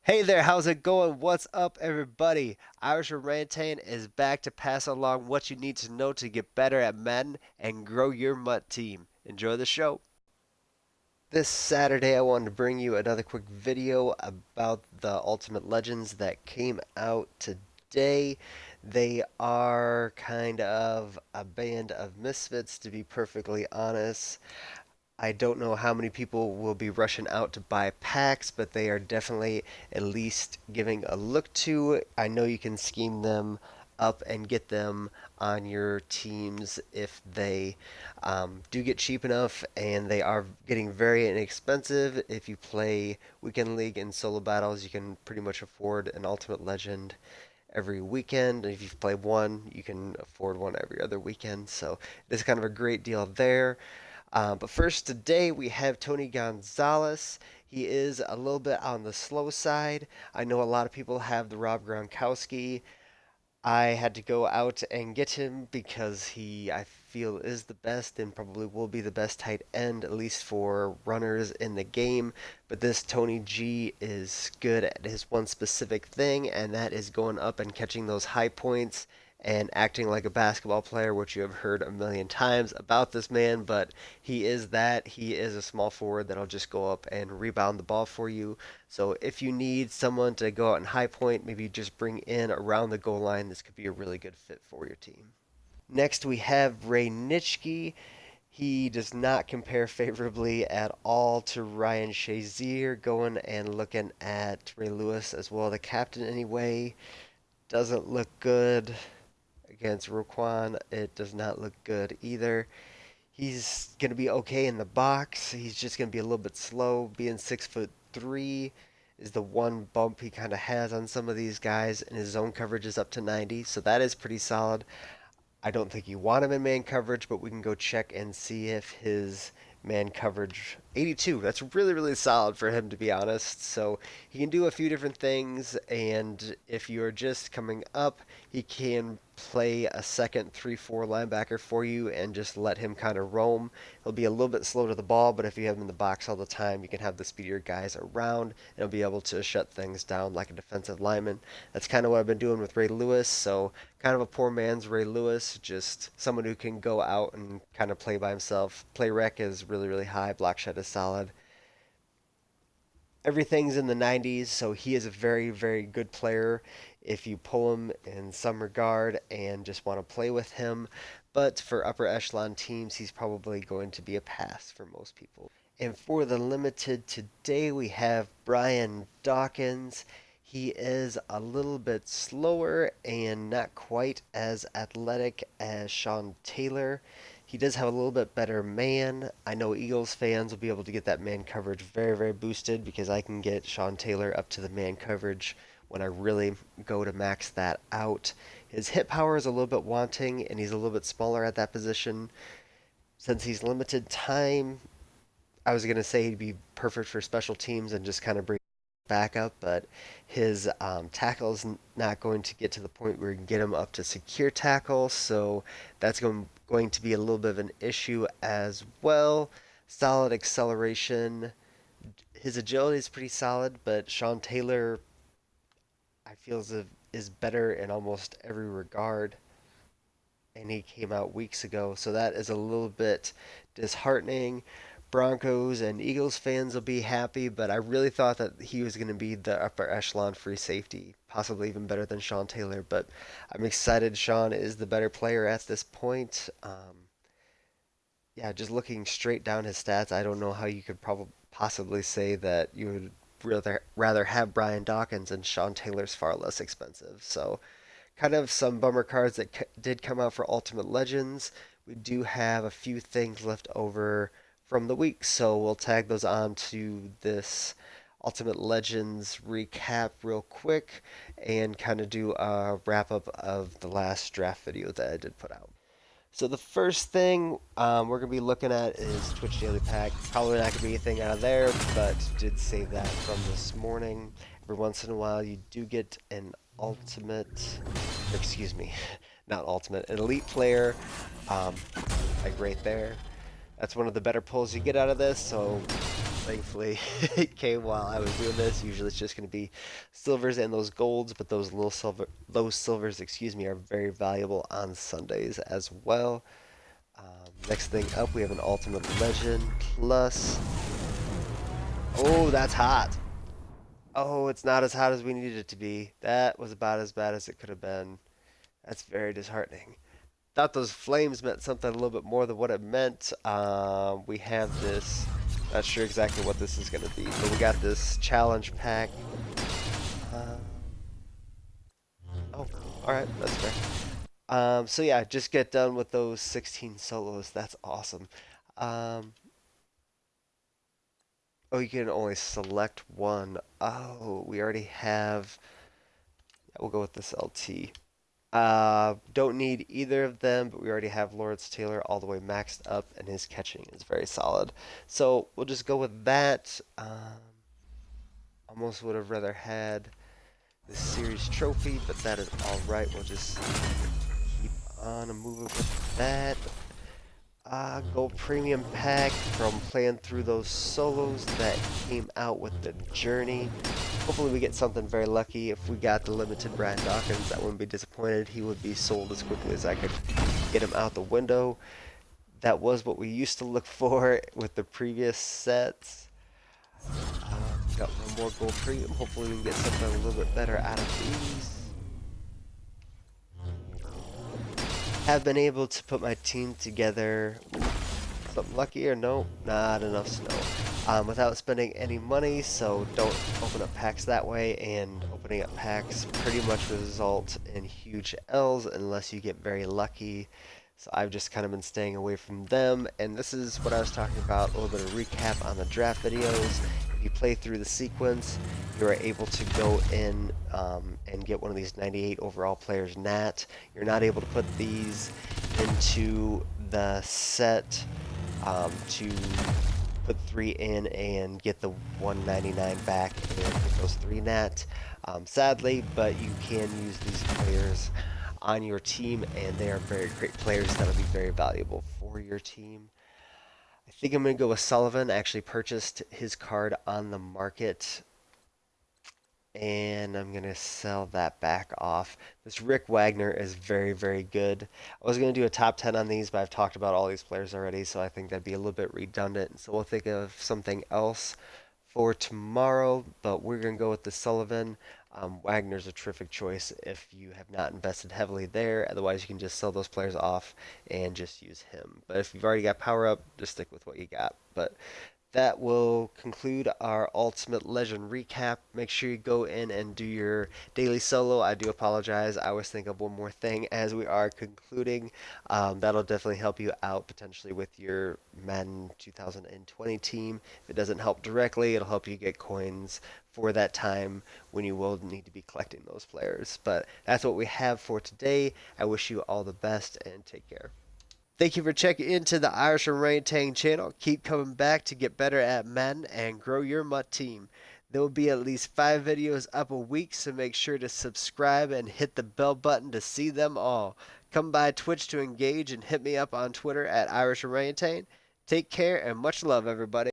Hey there, how's it going? What's up, everybody? Irish Orangutan is back to pass along what you need to know to get better at Madden and grow your MUT team. Enjoy the show. This Saturday, I wanted to bring you another quick video about the Ultimate Legends that came out today. They are kind of a band of misfits, to be perfectly honest. I don't know how many people will be rushing out to buy packs, but they are definitely at least giving a look to. I know you can scheme them up and get them on your teams if they do get cheap enough, and they are getting very inexpensive. If you play Weekend League and solo battles, you can pretty much afford an Ultimate Legend every weekend. If you play one, you can afford one every other weekend. So it is kind of a great deal there. But first today we have Tony Gonzalez. He is a little bit on the slow side. I know a lot of people have the Rob Gronkowski. I had to go out and get him because he, I feel, is the best and probably will be the best tight end, at least for runners in the game. But this Tony G is good at his one specific thing, and that is going up and catching those high points and acting like a basketball player, which you have heard a million times about this man. But he is that. He is a small forward that'll just go up and rebound the ball for you. So if you need someone to go out and high point, maybe just bring in around the goal line, this could be a really good fit for your team. Next, we have Ray Nitschke. He does not compare favorably at all to Ryan Shazier. Going and looking at Ray Lewis as well, the captain anyway, doesn't look good against Roquan. It does not look good either. He's going to be okay in the box. He's just going to be a little bit slow. Being 6'3" is the one bump he kind of has on some of these guys, and his zone coverage is up to 90, so that is pretty solid. I don't think you want him in man coverage, but we can go check and see if his man coverage 82. That's really, really solid for him, to be honest. So he can do a few different things, and if you're just coming up, he can play a second 3-4 linebacker for you and just let him kind of roam. He'll be a little bit slow to the ball, but if you have him in the box all the time, you can have the speedier guys around, and he'll be able to shut things down like a defensive lineman. That's kind of what I've been doing with Ray Lewis, so kind of a poor man's Ray Lewis, just someone who can go out and kind of play by himself. Play rec is really, really high, block shed is solid. Everything's in the 90s, so he is a very, very good player if you pull him in some regard and just want to play with him. But for upper echelon teams, he's probably going to be a pass for most people. And for the limited today, we have Brian Dawkins. He is a little bit slower and not quite as athletic as Sean Taylor. He does have a little bit better man. I know Eagles fans will be able to get that man coverage very, very boosted because I can get Sean Taylor up to the man coverage when I really go to max that out. His hit power is a little bit wanting, and he's a little bit smaller at that position. Since he's limited time, I was going to say he'd be perfect for special teams and just kind of bring back up, but his tackle is not going to get to the point where you can get him up to secure tackle, so that's going to be a little bit of an issue as well. Solid acceleration. His agility is pretty solid, but Sean Taylor, I feel is better in almost every regard, and he came out weeks ago, so that is a little bit disheartening. Broncos and Eagles fans will be happy, but I really thought that he was going to be the upper echelon free safety, possibly even better than Sean Taylor. But I'm excited Sean is the better player at this point. Yeah, just looking straight down his stats, I don't know how you could probably possibly say that you would rather have Brian Dawkins, and Sean Taylor's far less expensive. So kind of some bummer cards that did come out for Ultimate Legends. We do have a few things left over from the week, so we'll tag those on to this Ultimate Legends recap real quick and kind of do a wrap up of the last draft video that I did put out. So the first thing we're going to be looking at is Twitch Daily Pack. Probably not going to be anything out of there, but did save that from this morning. Every once in a while you do get an ultimate, or excuse me, not ultimate, an elite player, like right there. That's one of the better pulls you get out of this, so Thankfully, it came while I was doing this. Usually it's just going to be silvers and those golds, but those silvers, excuse me, are very valuable on Sundays as well. Next thing up, we have an Ultimate Legend plus. Oh, that's hot. Oh, it's not as hot as we needed it to be. That was about as bad as it could have been. That's very disheartening. Thought those flames meant something a little bit more than what it meant. We have this. Not sure exactly what this is going to be, but we got this challenge pack. Uh, oh, all right, that's fair. So yeah, just get done with those 16 solos. That's awesome. Um, oh, you can only select one. Oh, we already have. We'll go with this LT. Don't need either of them, but we already have Lawrence Taylor all the way maxed up, and his catching is very solid. So we'll just go with that. Almost would have rather had the series trophy, but that is all right. We'll just keep on and moving with that. Gold premium pack from playing through those solos that came out with the journey. Hopefully we get something very lucky. If we got the limited Brad Dawkins, I wouldn't be disappointed. He would be sold as quickly as I could get him out the window. That was what we used to look for with the previous sets. Got one more gold premium. Hopefully we can get something a little bit better out of these. Have been able to put my team together. Something lucky or no? Not enough snow. Without spending any money, so don't open up packs that way, and opening up packs pretty much result in huge L's unless you get very lucky. So I've just kind of been staying away from them, and this is what I was talking about, a little bit of recap on the draft videos. If you play through the sequence, you are able to go in and get one of these 98 overall players nat. You're not able to put these into the set to put 3 in and get the 199 back and get those 3 nat. Sadly, but you can use these players on your team, and they are very great players that'll be very valuable for your team. I think I'm going to go with Sullivan. I actually purchased his card on the market, and I'm going to sell that back off. This Rick Wagner is very, very good. I was going to do a top 10 on these, but I've talked about all these players already, so I think that'd be a little bit redundant. So we'll think of something else for tomorrow, but we're going to go with the Sullivan. Wagner's a terrific choice if you have not invested heavily there. Otherwise, you can just sell those players off and just use him. But if you've already got power up, just stick with what you got. But that will conclude our Ultimate Legend recap. Make sure you go in and do your daily solo. I do apologize. I always think of one more thing as we are concluding. That'll definitely help you out potentially with your Madden 2020 team. If it doesn't help directly, it'll help you get coins for that time when you will need to be collecting those players. But that's what we have for today. I wish you all the best and take care. Thank you for checking into the Irish Orangutan channel. Keep coming back to get better at Madden and grow your MUT team. There will be at least 5 videos up a week, so make sure to subscribe and hit the bell button to see them all. Come by Twitch to engage and hit me up on Twitter at Irish Orangutan. Take care and much love, everybody.